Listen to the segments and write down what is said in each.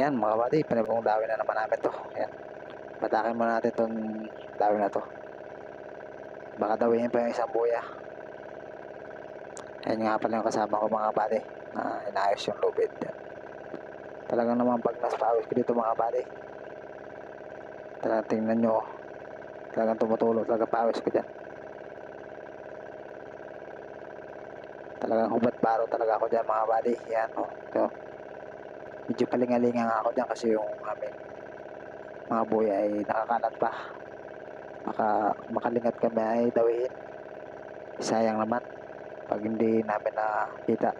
Ayan mga buddy, panibong dawin na naman namin to. Ayan. Patakin muna natin itong dawin na to. Baka dawihin pa yung isang buya. Ayan nga pala yung kasama ko mga buddy na inayos yung lubid. Talagang naman pag naspawis ko dito mga buddy, talagang tingnan nyo, talagang tumutulo talaga pawis ko dyan. Talagang hubad baro talaga ako dyan mga buddy. Yan o. So, medyo palingalinga nga ako dyan kasi yung aming mga buya ay nakakalat pa. Makalingat kami ay dawiin. Sayang naman pag hindi namin nakita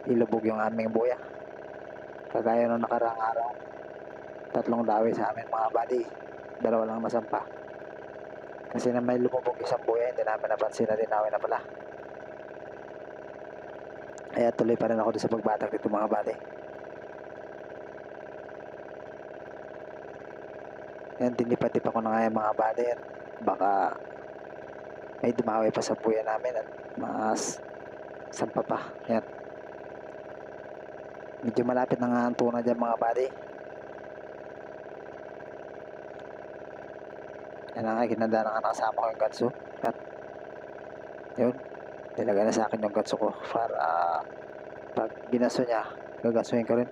ilubog yung aming buya. Kagaya nung nakarang araw, 3 dawi sa amin mga buddy, 2 lang nasampa. Kasi na may lumubog isang buya, hindi namin napansin na dinawin na pala. Kaya tuloy pa rin ako sa pagbatak dito mga buddy. Yan, dinipat-tip ako na nga yung mga buddy. Baka may dumawi pa sa buya namin at mas sampa pa. Yan. Medyo malapit na nga ang tuna dyan mga buddy. Yan na nga, ginanda na nga nakasama ko yung gatso. At yun, nilagay na sa akin yung gatso ko para pag ginaso niya, gagasuhin ko rin.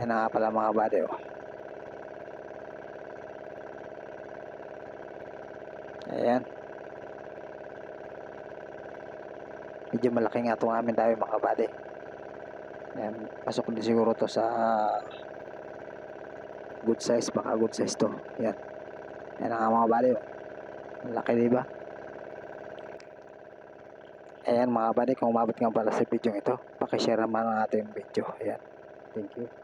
Yan na nga pala mga buddy oh. Ayan. Medyo malaki nga itong amin dahil mga buddy. Ayan, pasok din siguro to sa good size, baka good size to. Ayan. Ayan nga mga buddy oh. Laki diba? Ayan mga buddy, kung umabot nga pala sa video ito, pakishare naman ang ating video. Ayan. Thank you.